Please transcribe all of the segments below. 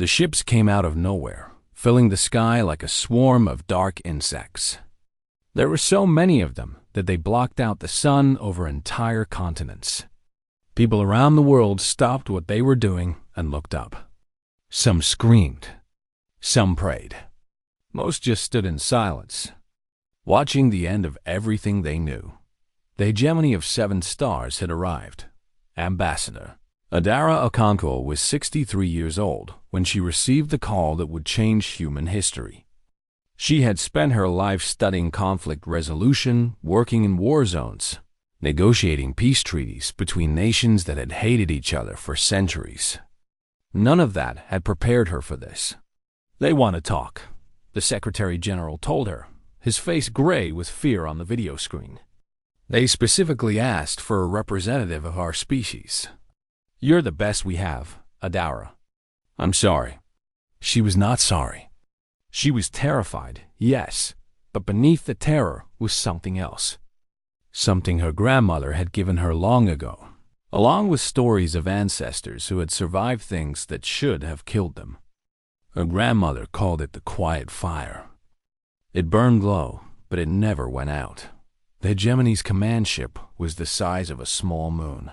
The ships came out of nowhere, filling the sky like a swarm of dark insects. There were so many of them that they blocked out the sun over entire continents. People around the world stopped what they were doing and looked up. Some screamed. Some prayed. Most just stood in silence, watching the end of everything they knew. The hegemony of 7 stars had arrived. Ambassador Adara Okonkwo was 63 years old when she received the call that would change human history. She had spent her life studying conflict resolution, working in war zones, negotiating peace treaties between nations that had hated each other for centuries. None of that had prepared her for this. "They want to talk," the Secretary General told her, his face gray with fear on the video screen. "They specifically asked for a representative of our species. You're the best we have, Adara." "I'm sorry." She was not sorry. She was terrified, yes, but beneath the terror was something else. Something her grandmother had given her long ago, along with stories of ancestors who had survived things that should have killed them. Her grandmother called it the quiet fire. It burned low, but it never went out. The hegemony's command ship was the size of a small moon.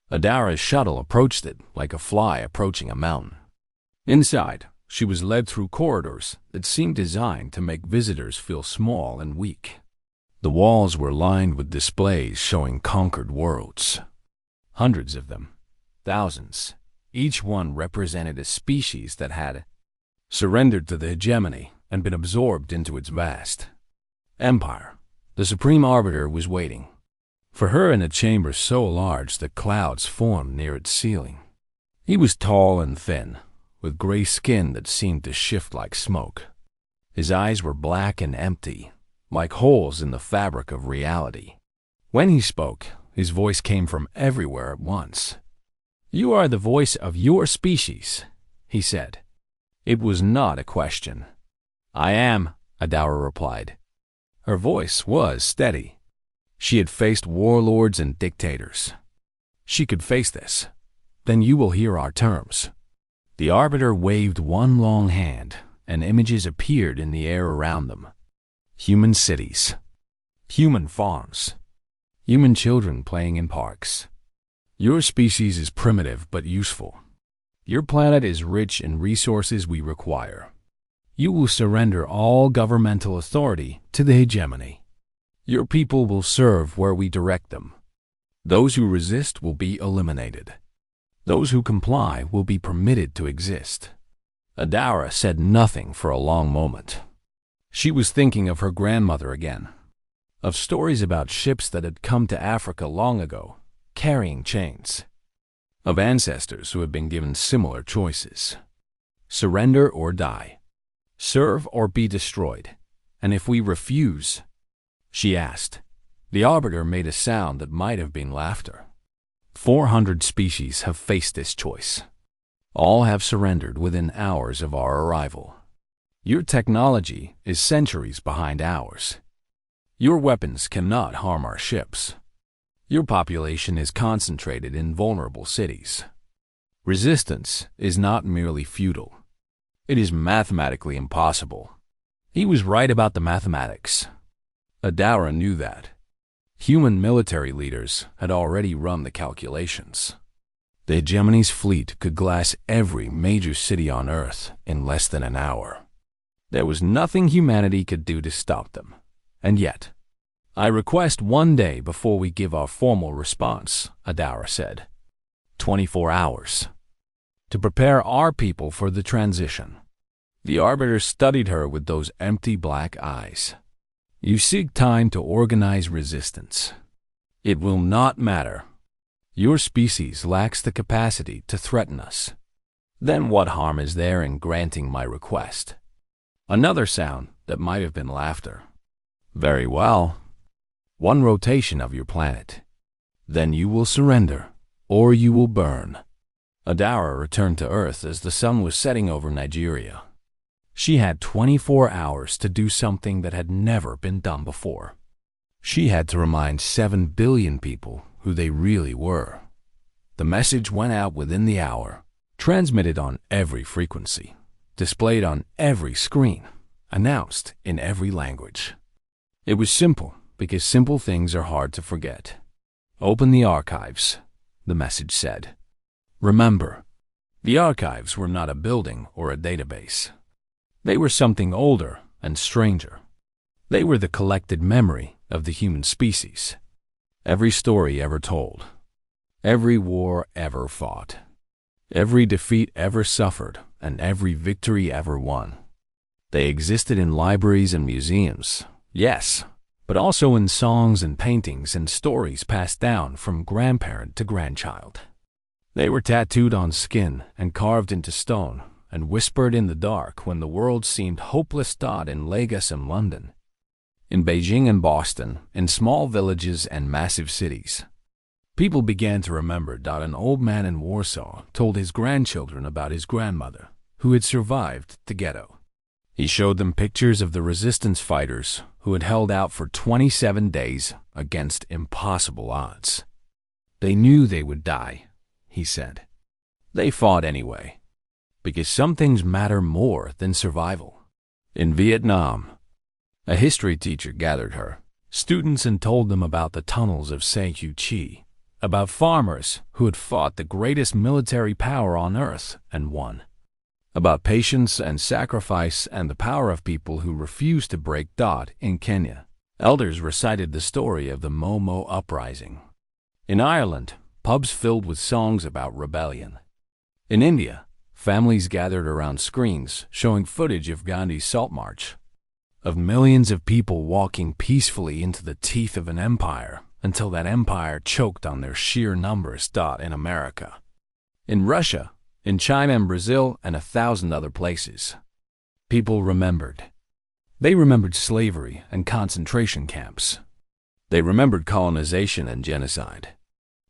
Adara's shuttle approached it like a fly approaching a mountain. Inside, she was led through corridors that seemed designed to make visitors feel small and weak. The walls were lined with displays showing conquered worlds. Hundreds of them, thousands. Each one represented a species that had surrendered to the hegemony and been absorbed into its vast empire. The Supreme Arbiter was waiting for her in a chamber so large that clouds formed near its ceiling. He was tall and thin, with gray skin that seemed to shift like smoke. His eyes were black and empty, like holes in the fabric of reality. When he spoke, his voice came from everywhere at once. "You are the voice of your species," he said. It was not a question. "I am," Adara replied. Her voice was steady. She had faced warlords and dictators. She could face this. "Then you will hear our terms." The Arbiter waved one long hand, and images appeared in the air around them. Human cities, human farms, human children playing in parks. "Your species is primitive but useful. Your planet is rich in resources we require. You will surrender all governmental authority to the hegemony. Your people will serve where we direct them. Those who resist will be eliminated. Those who comply will be permitted to exist." Adara said nothing for a long moment. She was thinking of her grandmother again, of stories about ships that had come to Africa long ago, carrying chains, of ancestors who had been given similar choices. Surrender or die. Serve or be destroyed. And if we refuse, she asked. The Arbiter made a sound that might have been laughter. 400 species have faced this choice. All have surrendered within hours of our arrival. Your technology is centuries behind ours. Your weapons cannot harm our ships. Your population is concentrated in vulnerable cities. Resistance is not merely futile. It is mathematically impossible. He was right about the mathematics. Adara knew that. Human military leaders had already run the calculations. The hegemony's fleet could glass every major city on Earth in less than an hour. There was nothing humanity could do to stop them. And yet, "I request 1 day before we give our formal response," Adara said. 24 hours. To prepare our people for the transition. The Arbiter studied her with those empty black eyes. "You seek time to organize resistance. It will not matter. Your species lacks the capacity to threaten us. Then what harm is there in granting my request?" Another sound that might have been laughter. "Very well. 1 rotation of your planet. Then you will surrender, or you will burn." Adara returned to Earth as the sun was setting over Nigeria. She had 24 hours to do something that had never been done before. She had to remind 7 billion people who they really were. The message went out within the hour. transmitted on every frequency, displayed on every screen, announced in every language. It was simple because simple things are hard to forget. Open the archives, the message said. Remember, the archives were not a building or a database. They were something older and stranger. They were the collected memory of the human species. Every story ever told, every war ever fought, every defeat ever suffered, and every victory ever won. They existed in libraries and museums, yes, but also in songs and paintings and stories passed down from grandparent to grandchild. They were tattooed on skin and carved into stone and whispered in the dark when the world seemed hopeless. In Lagos and London, in Beijing and Boston, in small villages and massive cities, people began to remember. An old man in Warsaw told his grandchildren about his grandmother, who had survived the ghetto. He showed them pictures of the resistance fighters who had held out for 27 days against impossible odds. They knew they would die, he said. They fought anyway, because some things matter more than survival. In Vietnam, a history teacher gathered her students and told them about the tunnels of Chi, about farmers who had fought the greatest military power on earth and won, about patience and sacrifice and the power of people who refused to break. In Kenya, elders recited the story of the Momo uprising. In Ireland, pubs filled with songs about rebellion. In India, families gathered around screens showing footage of Gandhi's Salt March, of millions of people walking peacefully into the teeth of an empire until that empire choked on their sheer numbers. In America, in Russia, in China and Brazil, and 1,000 other places, people remembered. They remembered slavery and concentration camps. They remembered colonization and genocide.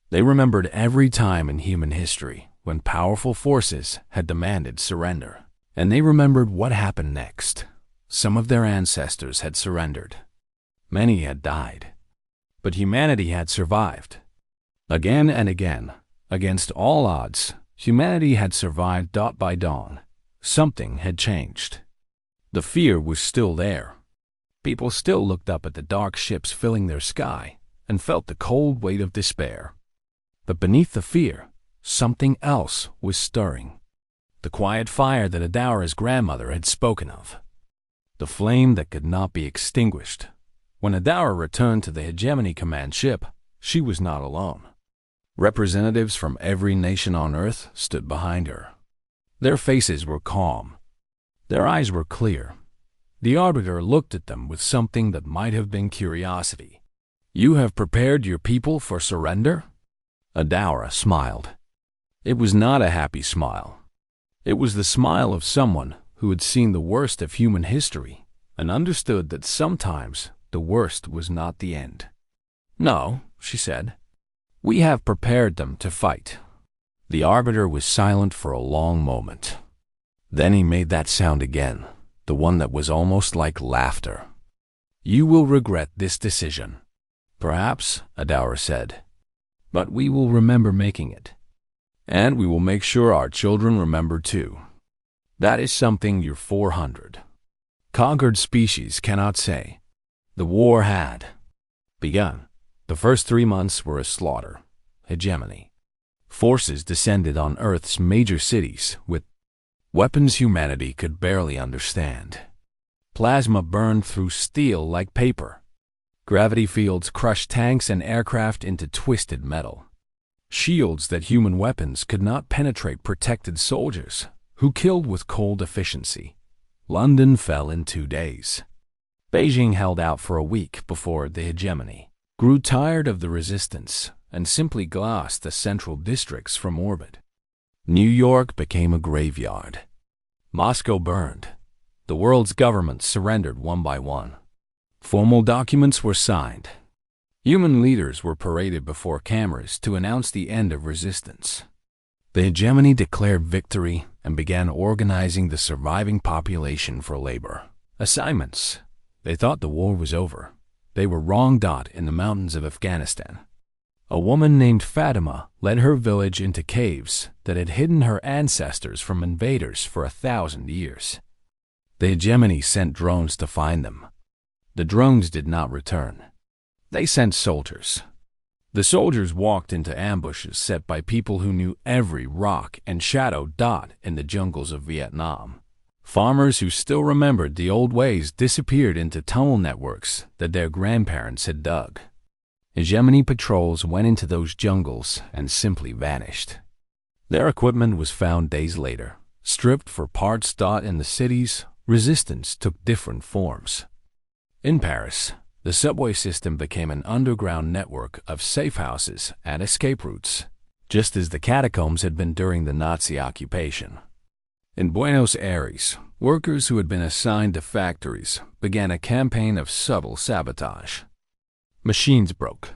They remembered every time in human history when powerful forces had demanded surrender. And they remembered what happened next. Some of their ancestors had surrendered. Many had died. But humanity had survived. Again and again, against all odds, humanity had survived. By dawn, something had changed. The fear was still there. People still looked up at the dark ships filling their sky and felt the cold weight of despair. But beneath the fear, something else was stirring. The quiet fire that Adaura's grandmother had spoken of. The flame that could not be extinguished. When Adaura returned to the Hegemony command ship, she was not alone. Representatives from every nation on Earth stood behind her. Their faces were calm. Their eyes were clear. The Arbiter looked at them with something that might have been curiosity. "You have prepared your people for surrender?" Adaura smiled. It was not a happy smile. It was the smile of someone who had seen the worst of human history and understood that sometimes the worst was not the end. "No," she said. "We have prepared them to fight." The Arbiter was silent for a long moment. Then he made that sound again, the one that was almost like laughter. "You will regret this decision." "Perhaps," Adaura said, "but we will remember making it. And we will make sure our children remember too. That is something your 400 conquered species cannot say. The war had begun. The first 3 months were a slaughter. Hegemony. Forces descended on Earth's major cities with weapons humanity could barely understand. Plasma burned through steel like paper. Gravity fields crushed tanks and aircraft into twisted metal. Shields that human weapons could not penetrate protected soldiers, who killed with cold efficiency. London fell in 2 days. Beijing held out for a week before the Hegemony grew tired of the resistance and simply glossed the central districts from orbit. New York became a graveyard. Moscow burned. The world's governments surrendered one by one. Formal documents were signed. Human leaders were paraded before cameras to announce the end of resistance. The Hegemony declared victory and began organizing the surviving population for labor. Assignments. They thought the war was over. They were wrong. In the mountains of Afghanistan, A woman named Fatima led her village into caves that had hidden her ancestors from invaders for 1,000 years. The hegemony sent drones to find them. The drones did not return. They sent soldiers. The soldiers walked into ambushes set by people who knew every rock and shadow dot in the jungles of Vietnam. Farmers who still remembered the old ways disappeared into tunnel networks that their grandparents had dug. Hegemony patrols went into those jungles and simply vanished. Their equipment was found days later. Stripped for parts in the cities, resistance took different forms. In Paris, the subway system became an underground network of safe houses and escape routes, just as the catacombs had been during the Nazi occupation. In Buenos Aires, workers who had been assigned to factories began a campaign of subtle sabotage. Machines broke.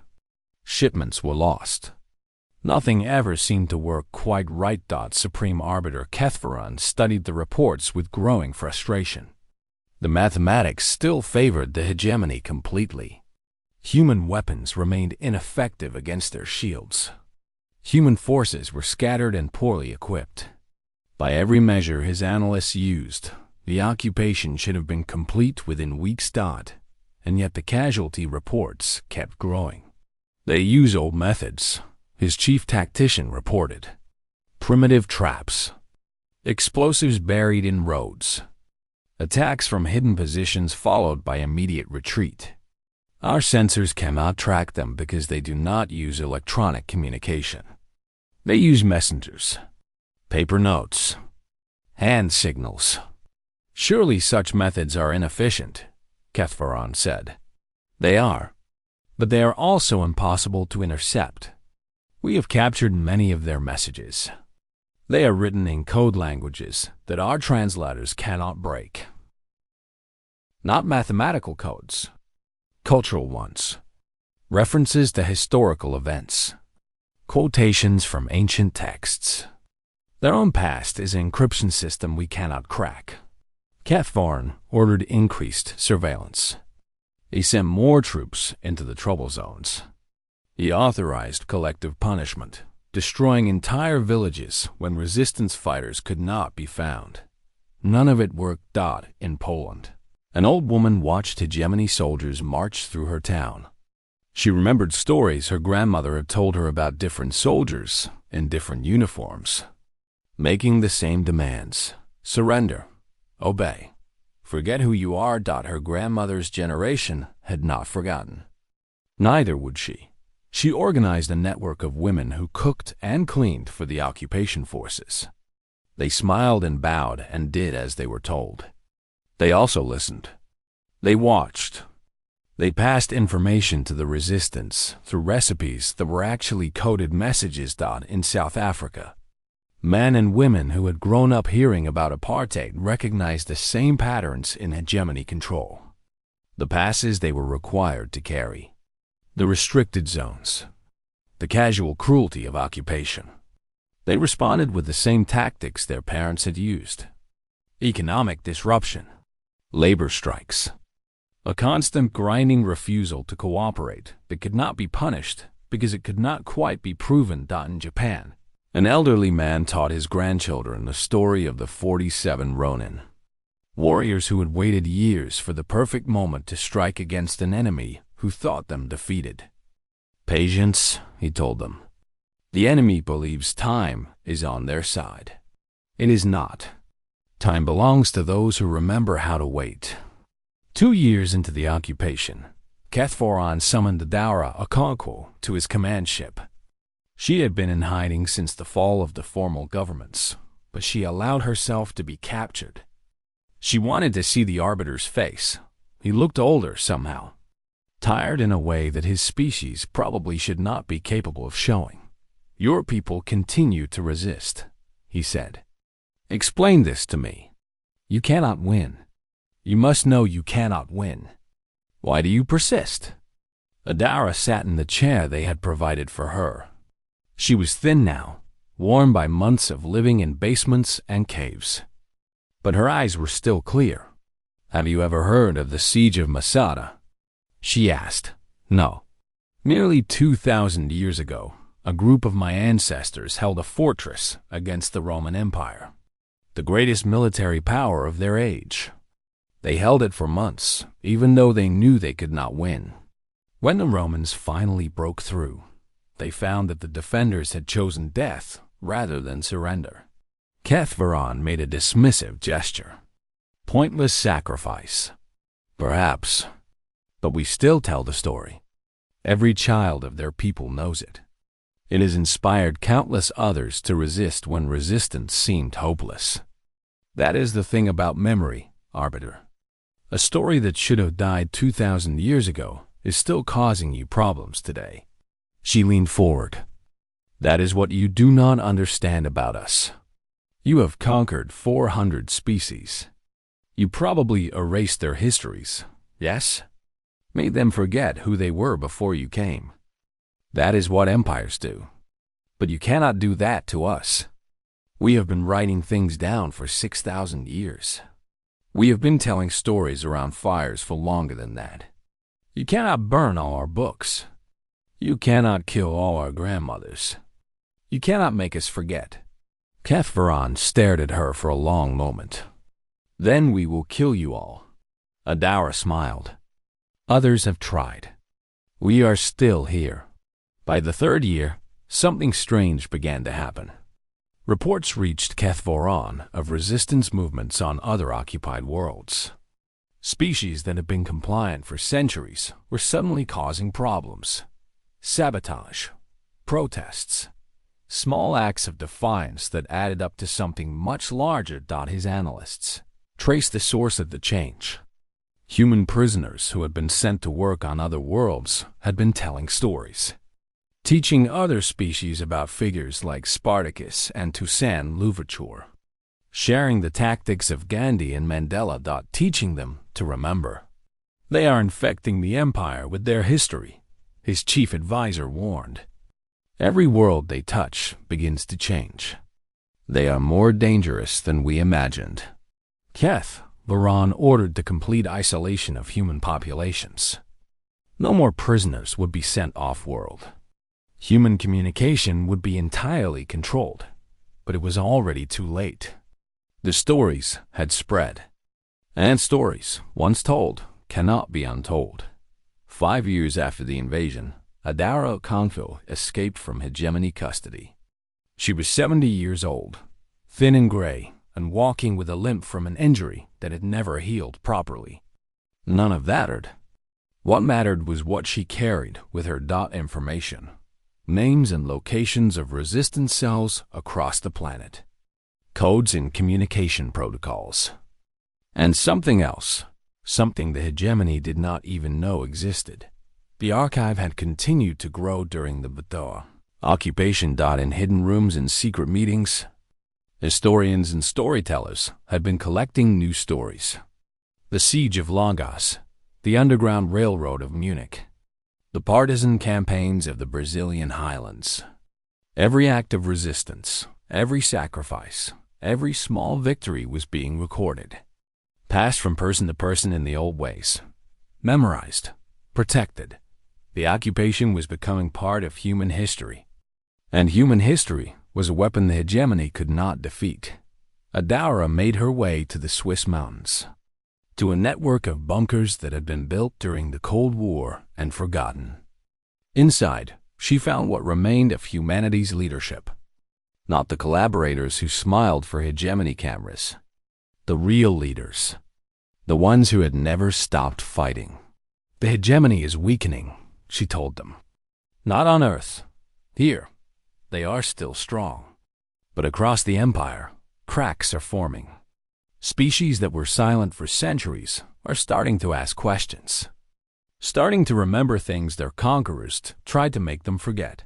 Shipments were lost. Nothing ever seemed to work quite right. Supreme Arbiter Kethvaron studied the reports with growing frustration. The mathematics still favored the hegemony completely. Human weapons remained ineffective against their shields. Human forces were scattered and poorly equipped. By every measure his analysts used, the occupation should have been complete within weeks. And yet the casualty reports kept growing. They use old methods, his chief tactician reported. Primitive traps. Explosives buried in roads. Attacks from hidden positions followed by immediate retreat. Our sensors cannot track them because they do not use electronic communication. They use messengers, paper notes, hand signals. Surely such methods are inefficient, Kethvaron said. They are, but they are also impossible to intercept. We have captured many of their messages. They are written in code languages that our translators cannot break. Not mathematical codes, cultural ones. References to historical events. Quotations from ancient texts. Their own past is an encryption system we cannot crack. Kethvaron ordered increased surveillance. He sent more troops into the trouble zones. He authorized collective punishment, destroying entire villages when resistance fighters could not be found. None of it worked. In Poland, an old woman watched hegemony soldiers march through her town. She remembered stories her grandmother had told her about different soldiers in different uniforms, making the same demands: surrender, obey, forget who you are. Her grandmother's generation had not forgotten. Neither would she. She organized a network of women who cooked and cleaned for the occupation forces. They smiled and bowed and did as they were told. They also listened. They watched. They passed information to the resistance through recipes that were actually coded messages. In South Africa, men and women who had grown up hearing about apartheid recognized the same patterns in hegemony control. The passes they were required to carry. The restricted zones. The casual cruelty of occupation. They responded with the same tactics their parents had used. Economic disruption. Labor strikes. A constant grinding refusal to cooperate that could not be punished because it could not quite be proven. In Japan, an elderly man taught his grandchildren the story of the 47 Ronin, warriors who had waited years for the perfect moment to strike against an enemy who thought them defeated. Patience, he told them. The enemy believes time is on their side. It is not. Time belongs to those who remember how to wait. 2 years into the occupation, Kethvaron summoned Daura Okonkwo to his command ship. She had been in hiding since the fall of the formal governments, but she allowed herself to be captured. She wanted to see the Arbiter's face. He looked older somehow, tired in a way that his species probably should not be capable of showing. Your people continue to resist, he said. Explain this to me. You cannot win. You must know you cannot win. Why do you persist? Adara sat in the chair they had provided for her. She was thin now, worn by months of living in basements and caves. But her eyes were still clear. Have you ever heard of the siege of Masada? She asked. No. Nearly 2,000 years ago, a group of my ancestors held a fortress against the Roman Empire, the greatest military power of their age. They held it for months, even though they knew they could not win. When the Romans finally broke through, they found that the defenders had chosen death rather than surrender. Kethvaran made a dismissive gesture. Pointless sacrifice. Perhaps. But we still tell the story. Every child of their people knows it. It has inspired countless others to resist when resistance seemed hopeless. That is the thing about memory, Arbiter. A story that should have died 2,000 years ago is still causing you problems today. She leaned forward. That is what you do not understand about us. You have conquered 400 species. You probably erased their histories, yes? Made them forget who they were before you came. That is what empires do. But you cannot do that to us. We have been writing things down for 6,000 years. We have been telling stories around fires for longer than that. You cannot burn all our books. You cannot kill all our grandmothers. You cannot make us forget. Kethvaran stared at her for a long moment. Then we will kill you all. Adara smiled. Others have tried. We are still here. By the third year, something strange began to happen. Reports reached Kethvaran of resistance movements on other occupied worlds. Species that had been compliant for centuries were suddenly causing problems. Sabotage, protests, small acts of defiance that added up to something much larger. His analysts traced the source of the change. Human prisoners who had been sent to work on other worlds had been telling stories, teaching other species about figures like Spartacus and Toussaint Louverture, sharing the tactics of Gandhi and Mandela. Teaching them to remember. They are infecting the empire with their history, his chief advisor warned. Every world they touch begins to change. They are more dangerous than we imagined. Kethvaran ordered the complete isolation of human populations. No more prisoners would be sent off-world. Human communication would be entirely controlled, but it was already too late. The stories had spread. And stories, once told, cannot be untold. 5 years after the invasion, Adara Confil escaped from hegemony custody. She was 70 years old, thin and gray, and walking with a limp from an injury that had never healed properly. None of that mattered. What mattered was what she carried with her. Information. Names and locations of resistance cells across the planet. Codes and communication protocols. And something else, something the hegemony did not even know existed. The archive had continued to grow during the Batoa occupation. In hidden rooms and secret meetings, historians and storytellers had been collecting new stories. The siege of Lagos, the Underground Railroad of Munich, the partisan campaigns of the Brazilian highlands. Every act of resistance, every sacrifice, every small victory was being recorded, passed from person to person in the old ways, memorized, protected. The occupation was becoming part of human history, and human history was a weapon the hegemony could not defeat. Adara made her way to the Swiss mountains, to a network of bunkers that had been built during the Cold War and forgotten. Inside, she found what remained of humanity's leadership. Not the collaborators who smiled for hegemony cameras. The real leaders. The ones who had never stopped fighting. The hegemony is weakening, she told them. Not on Earth. Here, they are still strong. But across the empire, cracks are forming. Species that were silent for centuries are starting to ask questions, starting to remember things their conquerors tried to make them forget.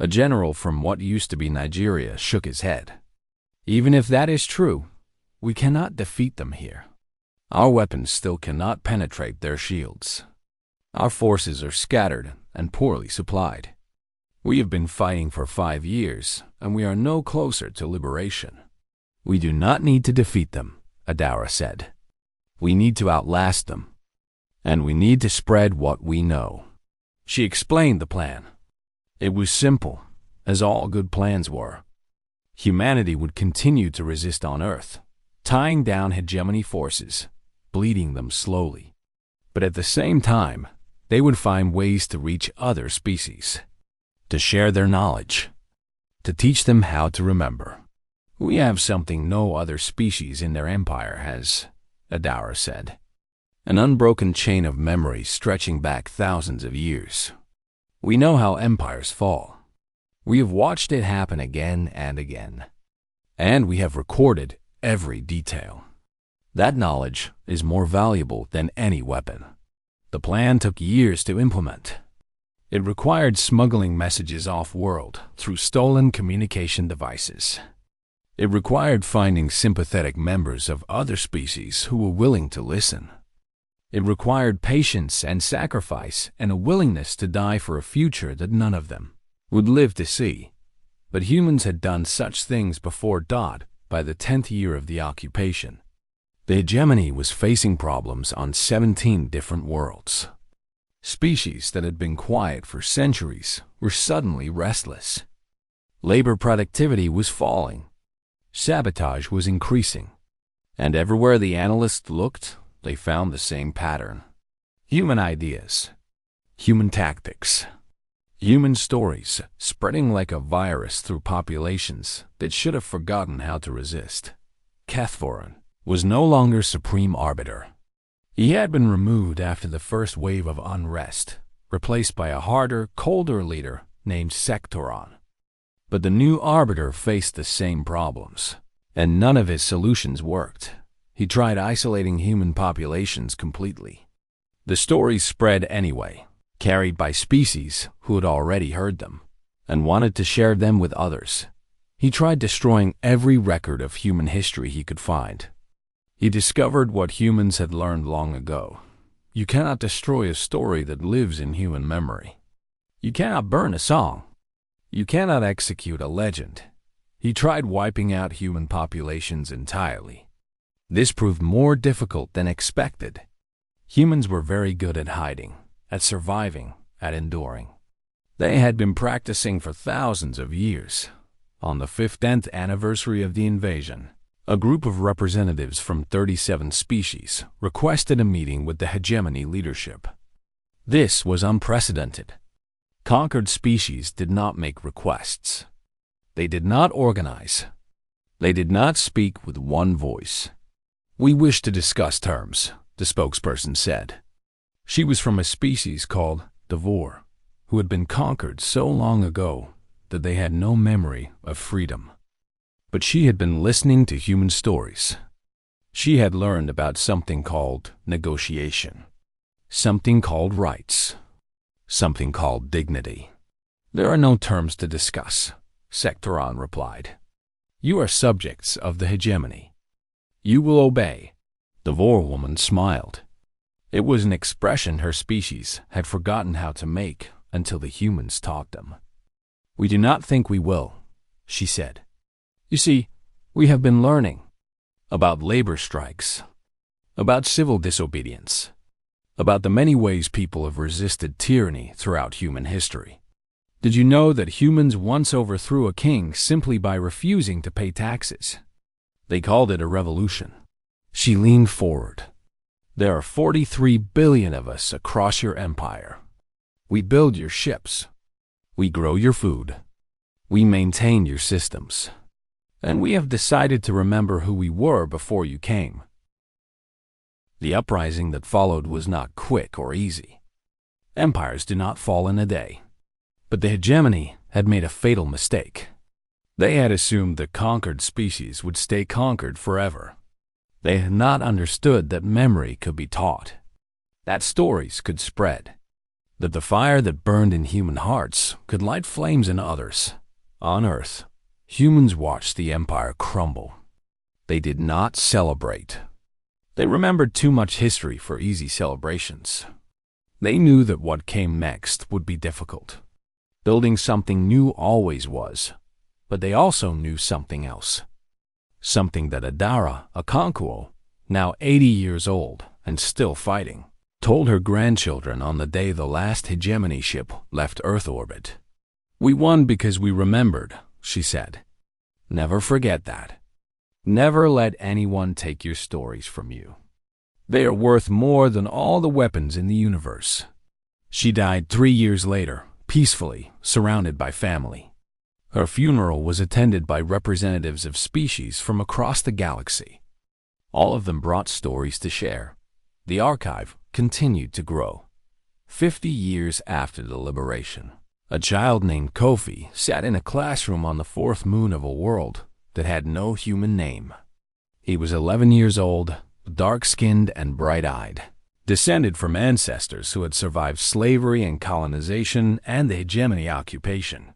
A general from what used to be Nigeria shook his head. Even if that is true, we cannot defeat them here. Our weapons still cannot penetrate their shields. Our forces are scattered and poorly supplied. We have been fighting for 5 years, and we are no closer to liberation. We do not need to defeat them, Adara said. We need to outlast them. And we need to spread what we know. She explained the plan. It was simple, as all good plans were. Humanity would continue to resist on Earth, tying down hegemony forces, bleeding them slowly. But at the same time, they would find ways to reach other species, to share their knowledge, to teach them how to remember. We have something no other species in their empire has, Adara said. An unbroken chain of memory stretching back thousands of years. We know how empires fall. We have watched it happen again and again. And we have recorded every detail. That knowledge is more valuable than any weapon. The plan took years to implement. It required smuggling messages off-world through stolen communication devices. It required finding sympathetic members of other species who were willing to listen. It required patience and sacrifice and a willingness to die for a future that none of them would live to see. But humans had done such things before Dot by the 10th year of the occupation. The hegemony was facing problems on 17 different worlds. Species that had been quiet for centuries were suddenly restless. Labor productivity was falling. Sabotage was increasing. And everywhere the analysts looked, they found the same pattern. Human ideas, human tactics, human stories spreading like a virus through populations that should have forgotten how to resist. Cathvorin was no longer supreme arbiter. He had been removed after the first wave of unrest, replaced by a harder, colder leader named Sectoron. But the new arbiter faced the same problems, and none of his solutions worked. He tried isolating human populations completely. The stories spread anyway, carried by species who had already heard them, and wanted to share them with others. He tried destroying every record of human history he could find. He discovered what humans had learned long ago. You cannot destroy a story that lives in human memory. You cannot burn a song. You cannot execute a legend. He tried wiping out human populations entirely. This proved more difficult than expected. Humans were very good at hiding, at surviving, at enduring. They had been practicing for thousands of years. On the 50th anniversary of the invasion, a group of representatives from 37 species requested a meeting with the hegemony leadership. This was unprecedented. Conquered species did not make requests. They did not organize. They did not speak with one voice. "We wish to discuss terms," the spokesperson said. She was from a species called Devor, who had been conquered so long ago that they had no memory of freedom. But she had been listening to human stories. She had learned about something called negotiation, something called rights, something called dignity. "There are no terms to discuss," Sectoron replied. "You are subjects of the hegemony. You will obey." The Vor woman smiled. It was an expression her species had forgotten how to make until the humans taught them. "We do not think we will," she said. "You see, we have been learning about labor strikes, about civil disobedience, about the many ways people have resisted tyranny throughout human history. Did you know that humans once overthrew a king simply by refusing to pay taxes? They called it a revolution." She leaned forward. "There are 43 billion of us across your empire. We build your ships. We grow your food. We maintain your systems. And we have decided to remember who we were before you came." The uprising that followed was not quick or easy. Empires do not fall in a day. But the hegemony had made a fatal mistake. They had assumed the conquered species would stay conquered forever. They had not understood that memory could be taught, that stories could spread, that the fire that burned in human hearts could light flames in others. On Earth, humans watched the empire crumble. They did not celebrate. They remembered too much history for easy celebrations. They knew that what came next would be difficult. Building something new always was, but they also knew something else. Something that Adara, a Konkuo, now 80 years old and still fighting, told her grandchildren on the day the last hegemony ship left Earth orbit. "We won because we remembered," she said. "Never forget that. Never let anyone take your stories from you. They are worth more than all the weapons in the universe." She died 3 years later, peacefully, surrounded by family. Her funeral was attended by representatives of species from across the galaxy. All of them brought stories to share. The archive continued to grow. 50 years after the liberation, a child named Kofi sat in a classroom on the fourth moon of a world that had no human name. He was 11 years old, dark-skinned and bright-eyed, descended from ancestors who had survived slavery and colonization and the hegemony occupation.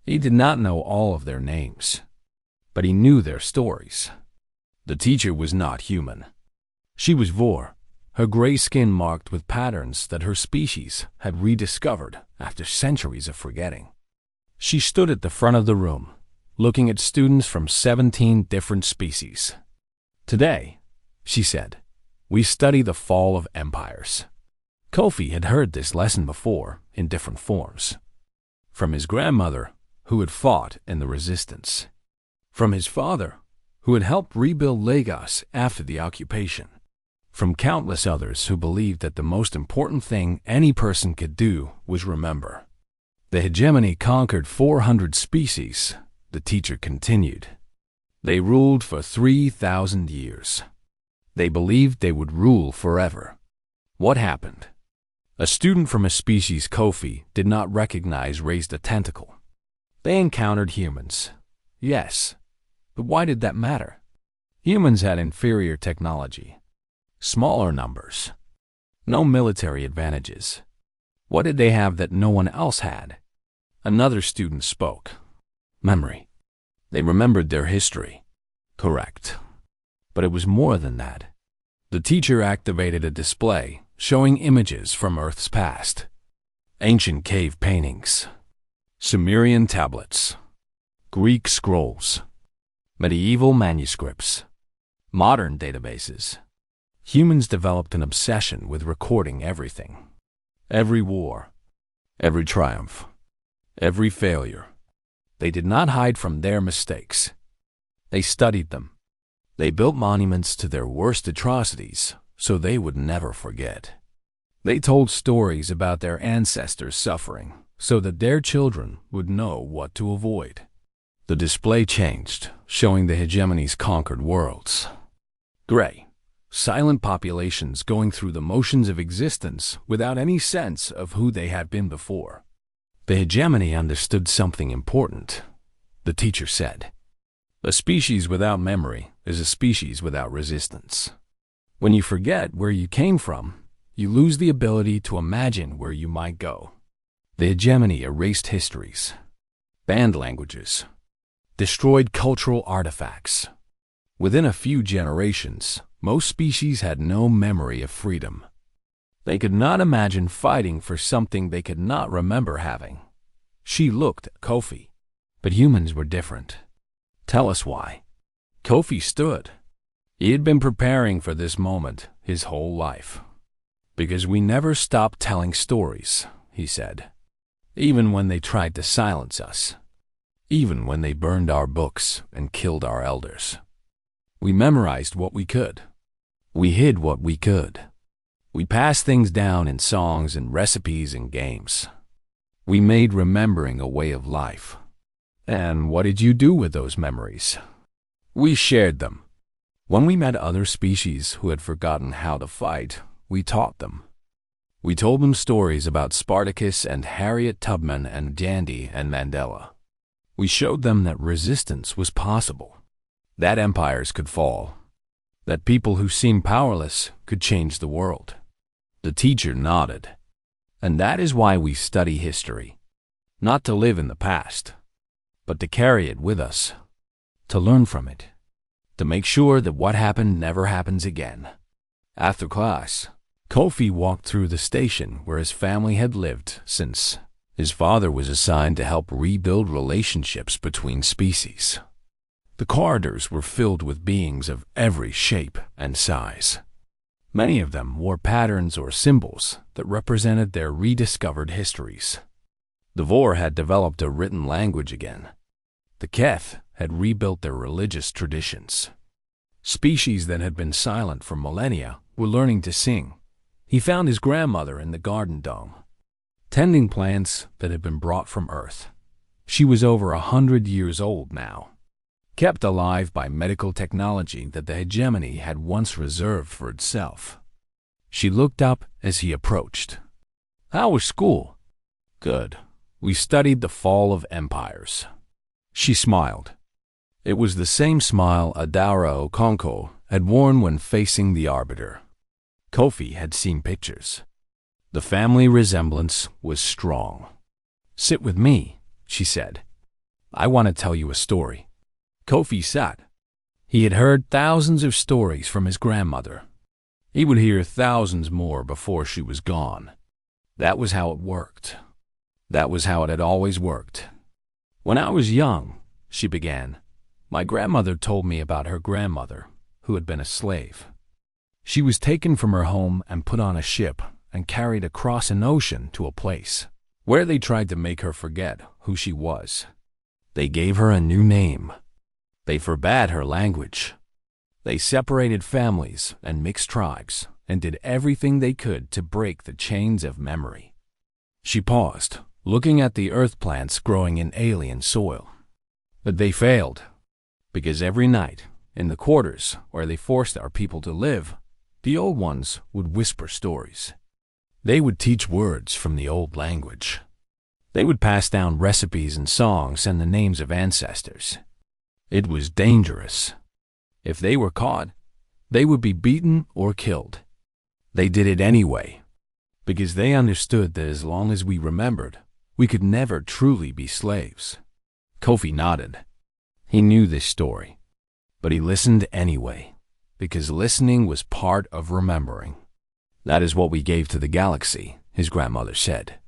He did not know all of their names, but he knew their stories. The teacher was not human. She was Vor, her gray skin marked with patterns that her species had rediscovered after centuries of forgetting. She stood at the front of the room, looking at students from 17 different species. "Today," she said, "we study the fall of empires." Kofi had heard this lesson before in different forms. From his grandmother, who had fought in the resistance. From his father, who had helped rebuild Lagos after the occupation. From countless others who believed that the most important thing any person could do was remember. The hegemony conquered 400 species, the teacher continued. They ruled for 3,000 years. They believed they would rule forever. What happened? A student from a species Kofi did not recognize raised a tentacle. They encountered humans. Yes, but why did that matter? Humans had inferior technology, smaller numbers, no military advantages. What did they have that no one else had? Another student spoke. Memory. They remembered their history. Correct. But it was more than that. The teacher activated a display showing images from Earth's past. Ancient cave paintings, Sumerian tablets, Greek scrolls, medieval manuscripts, modern databases. Humans developed an obsession with recording everything. Every war, every triumph, every failure. They did not hide from their mistakes. They studied them. They built monuments to their worst atrocities so they would never forget. They told stories about their ancestors' suffering so that their children would know what to avoid. The display changed, showing the hegemony's conquered worlds. Gray, silent populations going through the motions of existence without any sense of who they had been before. The hegemony understood something important, the teacher said. A species without memory is a species without resistance. When you forget where you came from, you lose the ability to imagine where you might go. The hegemony erased histories, banned languages, destroyed cultural artifacts. Within a few generations, most species had no memory of freedom. They could not imagine fighting for something they could not remember having. She looked at Kofi. But humans were different. Tell us why. Kofi stood. He had been preparing for this moment his whole life. Because we never stopped telling stories, he said. Even when they tried to silence us. Even when they burned our books and killed our elders. We memorized what we could. We hid what we could. We passed things down in songs and recipes and games. We made remembering a way of life. And what did you do with those memories? We shared them. When we met other species who had forgotten how to fight, we taught them. We told them stories about Spartacus and Harriet Tubman and Gandhi and Mandela. We showed them that resistance was possible, that empires could fall, that people who seemed powerless could change the world. The teacher nodded. And that is why we study history. Not to live in the past, but to carry it with us, to learn from it, to make sure that what happened never happens again. After class, Kofi walked through the station where his family had lived since his father was assigned to help rebuild relationships between species. The corridors were filled with beings of every shape and size. Many of them wore patterns or symbols that represented their rediscovered histories. The Vor had developed a written language again. The Keth had rebuilt their religious traditions. Species that had been silent for millennia were learning to sing. He found his grandmother in the garden dome, tending plants that had been brought from Earth. She was over 100 years old now, kept alive by medical technology that the hegemony had once reserved for itself. She looked up as he approached. "How was school?" "Good. We studied the fall of empires." She smiled. It was the same smile Adara Okonkwo had worn when facing the Arbiter. Kofi had seen pictures. The family resemblance was strong. "Sit with me," she said. "I want to tell you a story." Kofi sat. He had heard thousands of stories from his grandmother. He would hear thousands more before she was gone. That was how it worked. That was how it had always worked. "When I was young," she began, "my grandmother told me about her grandmother, who had been a slave. She was taken from her home and put on a ship and carried across an ocean to a place where they tried to make her forget who she was. They gave her a new name. They forbade her language. They separated families and mixed tribes and did everything they could to break the chains of memory." She paused, looking at the earth plants growing in alien soil. But they failed, because every night, in the quarters where they forced our people to live, the old ones would whisper stories. They would teach words from the old language. They would pass down recipes and songs and the names of ancestors. It was dangerous. If they were caught, they would be beaten or killed. They did it anyway, because they understood that as long as we remembered, we could never truly be slaves. Kofi nodded. He knew this story, but he listened anyway, because listening was part of remembering. "That is what we gave to the galaxy," his grandmother said.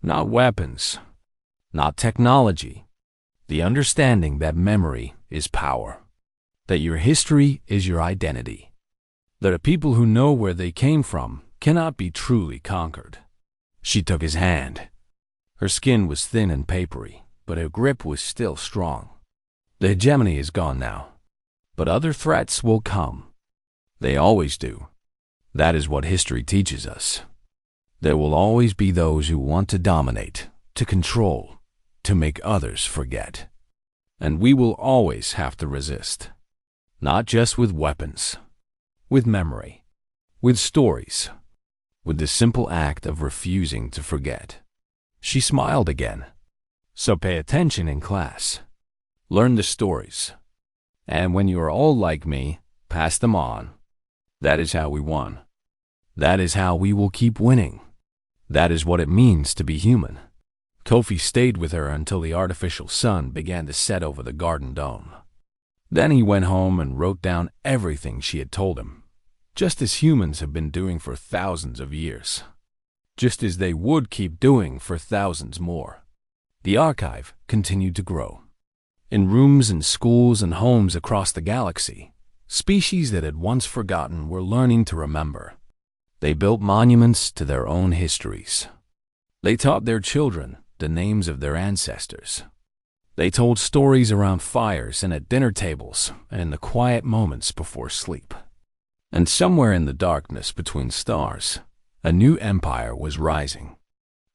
"Not weapons, not technology. The understanding that memory is power, that your history is your identity, that a people who know where they came from cannot be truly conquered." She took his hand. Her skin was thin and papery, but her grip was still strong. "The hegemony is gone now, but other threats will come. They always do. That is what history teaches us. There will always be those who want to dominate, to control, to make others forget. And we will always have to resist, not just with weapons, with memory, with stories, with the simple act of refusing to forget." She smiled again. "So pay attention in class. Learn the stories. And when you are all like me, pass them on. That is how we won. That is how we will keep winning. That is what it means to be human." Kofi stayed with her until the artificial sun began to set over the garden dome. Then he went home and wrote down everything she had told him, just as humans have been doing for thousands of years, just as they would keep doing for thousands more. The archive continued to grow. In rooms and schools and homes across the galaxy, species that had once forgotten were learning to remember. They built monuments to their own histories. They taught their children the names of their ancestors. They told stories around fires and at dinner tables and in the quiet moments before sleep. And somewhere in the darkness between stars, a new empire was rising.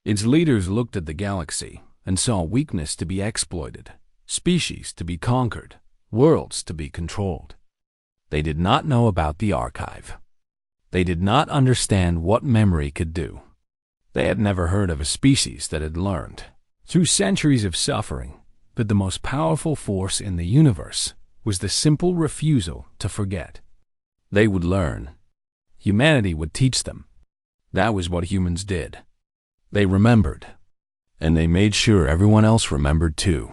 Its leaders looked at the galaxy and saw weakness to be exploited, species to be conquered, worlds to be controlled. They did not know about the archive. They did not understand what memory could do. They had never heard of a species that had learned, through centuries of suffering, that the most powerful force in the universe was the simple refusal to forget. They would learn. Humanity would teach them. That was what humans did. They remembered, and they made sure everyone else remembered too.